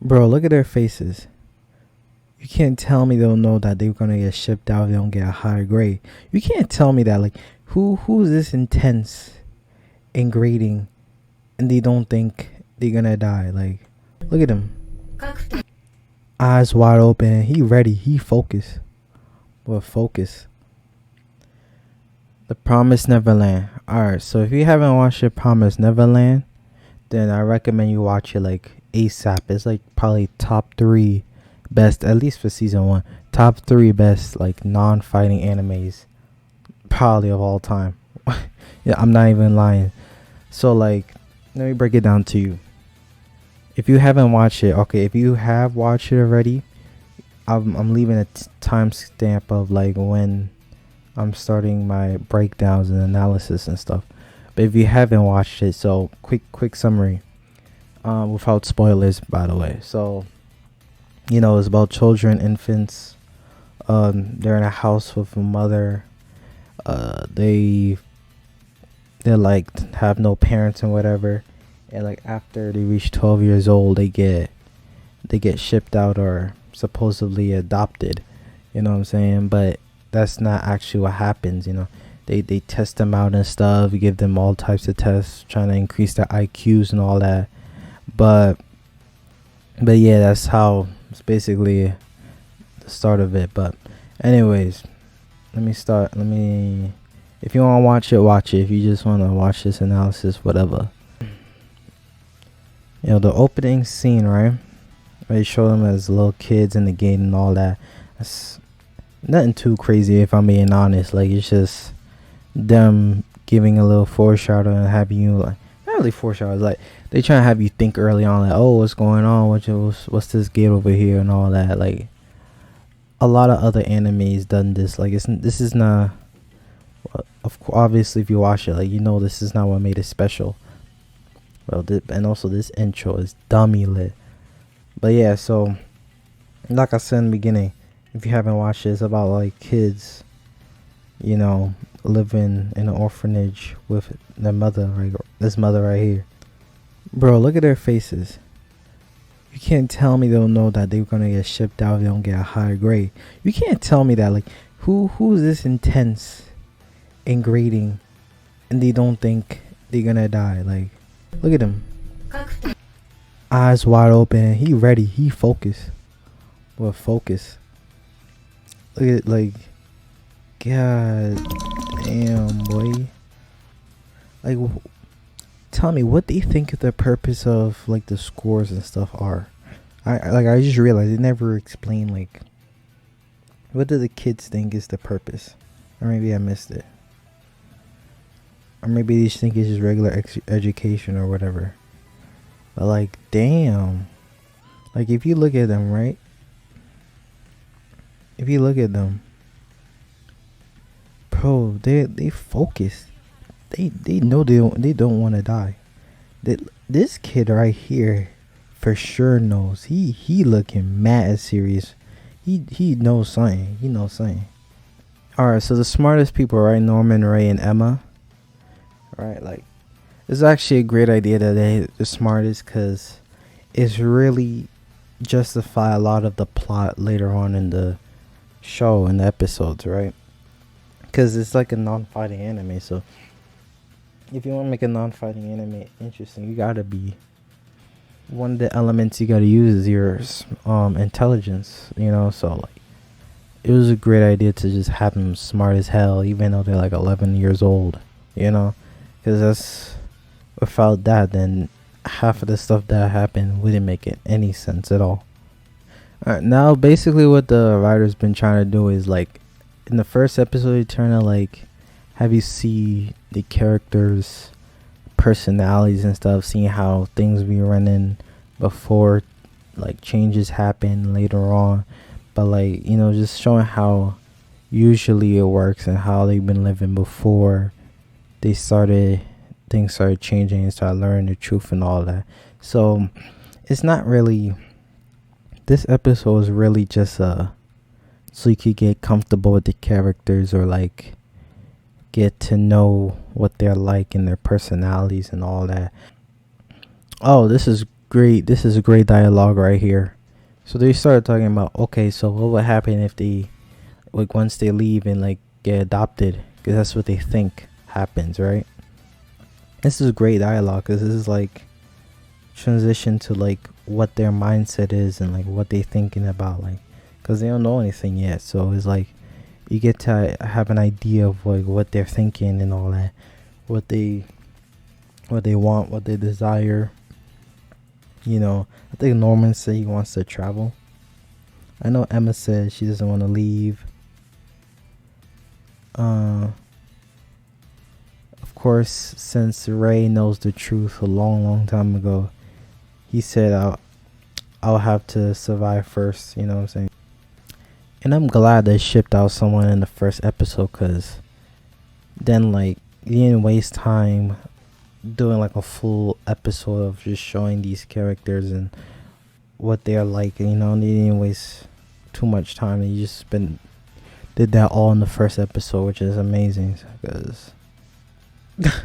Bro, look at their faces. You can't tell me they'll know that they're gonna get shipped out if they don't get a higher grade. You can't tell me that. Like, who's this intense in grading and they don't think they're gonna die? Like, look at him. Eyes wide open. He ready. He focused. Well, focus. The Promised Neverland. Alright, so if you haven't watched the Promised Neverland, then I recommend you watch it like ASAP. It's like probably top 3 best, at least for season 1. Top 3 best like non-fighting animes probably of all time. Yeah, I'm not even lying. So like, let me break it down to you. If you haven't watched it, okay, if you have watched it already, I'm leaving a timestamp of like when I'm starting my breakdowns and analysis and stuff. But if you haven't watched it, so quick summary, without spoilers, by the way. So, you know, it's about children, infants. They're in a house with a mother. They're like have no parents and whatever. And like after they reach 12 years old, they get shipped out or supposedly adopted. You know what I'm saying? But that's not actually what happens. You know, they test them out and stuff, give them all types of tests, trying to increase their IQs and all that. But yeah, that's how it's basically the start of it. But anyways, let me start. If you want to watch it, watch it. If you just want to watch this analysis, whatever. You know, the opening scene, right? Where they show them as little kids in the gate and all that. That's nothing too crazy, if I'm being honest. Like, it's just them giving a little foreshadow and having you, like, not really foreshadow, like they trying to have you think early on, like, oh, what's going on, what's this gate over here and all that. Like, a lot of other animes done this. Like, this is not, obviously if you watch it, like, you know, this is not what made it special. Well, and also this intro is dummy lit. But yeah, so like I said in the beginning, if you haven't watched it, it's about like kids, you know, living in an orphanage with their mother, right? This mother right here. Bro, look at their faces. You can't tell me they'll know that they're gonna get shipped out if they don't get a higher grade. You can't tell me that. Like, who's this intense in grading and they don't think they're gonna die? Like, look at him. Eyes wide open. He ready. He focused. Well, focus. Look at, like, god damn, boy. Like, tell me what they think the purpose of like the scores and stuff are. I just realized they never explained, like, what do the kids think is the purpose? Or maybe I missed it. Or maybe they just think it's just regular education or whatever. But like, damn. Like, if you look at them, right? If you look at them, bro, they focus. They know they don't want to die. This kid right here for sure knows. He looking mad serious. He knows something. He knows something. Alright, so the smartest people, right? Norman, Ray, and Emma. Right, like, it's actually a great idea that they're the smartest, because it's really justify a lot of the plot later on in the show and the episodes, right? Because it's like a non-fighting anime, so if you want to make a non-fighting anime interesting, you gotta be, one of the elements you gotta use is your intelligence, you know. So like, it was a great idea to just have them smart as hell, even though they're like 11 years old, you know, because that's, without that, then half of the stuff that happened wouldn't make it any sense at all. Alright, now basically what the writer's been trying to do is, like, in the first episode, they trying to like have you see the characters' personalities and stuff, seeing how things be running before like changes happen later on. But like, you know, just showing how usually it works and how they've been living before things started changing and started learning the truth and all that. So it's not really, this episode is really just so you could get comfortable with the characters, or like get to know what they're like and their personalities and all that. Oh, this is great. This is a great dialogue right here. So they started talking about, okay, so what would happen if they, like, once they leave and like get adopted, because that's what they think happens, right? This is great dialogue because this is like transition to like what their mindset is and like what they thinking about, like, because they don't know anything yet. So it's like you get to have an idea of like what they're thinking and all that, what they want, what they desire. I think Norman said he wants to travel. I know Emma said she doesn't want to leave. Of course, since Ray knows the truth a long, long time ago, he said, I'll have to survive first." You know what I'm saying? And I'm glad they shipped out someone in the first episode, because then like you didn't waste time doing like a full episode of just showing these characters and what they're like. They didn't waste too much time. You just did that all in the first episode, which is amazing. Because I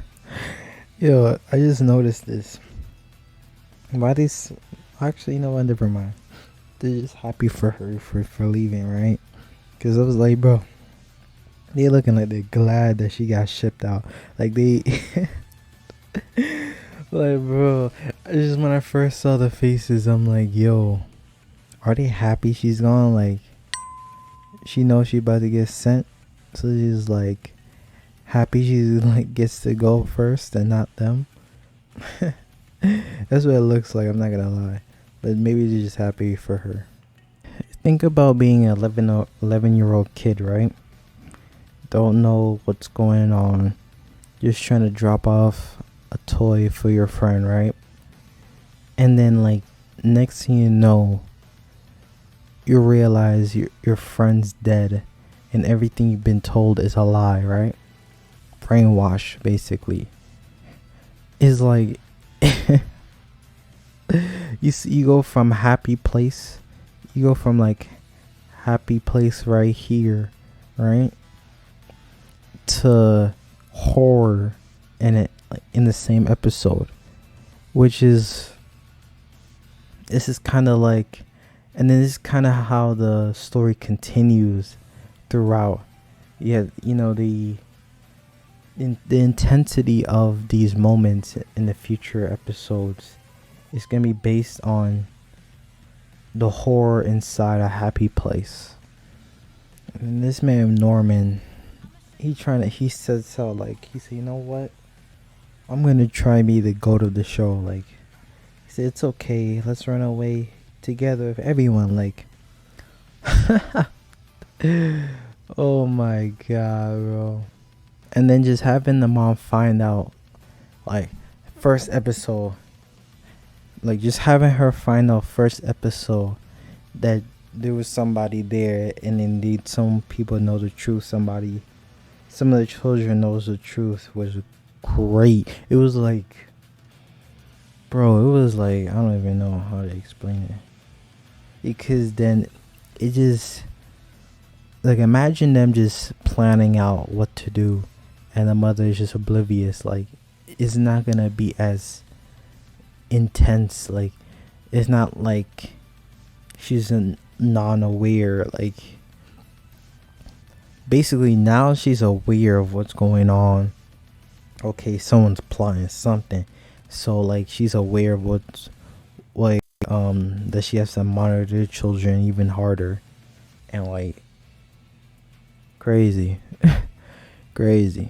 just noticed this. Why these? Actually, what? Never mind. They're just happy for her for leaving, right? Because I was like, bro, they looking like they're glad that she got shipped out. Like they, like, bro. When I first saw the faces, I'm like, yo, are they happy she's gone? Like, she knows she about to get sent, so she's like happy she like gets to go first and not them. That's what it looks like. I'm not gonna lie, but maybe they're just happy for her. Think about being an 11-year-old kid, right? Don't know what's going on. Just trying to drop off a toy for your friend, right? And then like next thing you know, you realize your friend's dead and everything you've been told is a lie, right? Brainwash, basically. Is like you go from happy place, you go from like happy place right here, right, to horror in it, like in the same episode, which is this is kind of like, and then this is kind of how the story continues throughout. Yeah, the intensity of these moments in the future episodes is gonna be based on the horror inside a happy place. And this man Norman, he said so, like, he said, you know what, I'm gonna try be the goat of the show. Like, he said, it's okay, let's run away together with everyone. Like, oh my god, bro. And then just having the mom find out, like, first episode, like, just having her find out first episode that there was somebody there, and indeed some people know the truth, some of the children knows the truth, was great. It was like, bro, it was like, I don't even know how to explain it, because then it just, like, imagine them just planning out what to do and the mother is just oblivious. Like, it's not gonna be as intense. Like, it's not like she's non-aware. Like, basically now she's aware of what's going on. Okay, someone's plotting something, so like she's aware of what's, like, that she has to monitor the children even harder, and like, crazy. Crazy.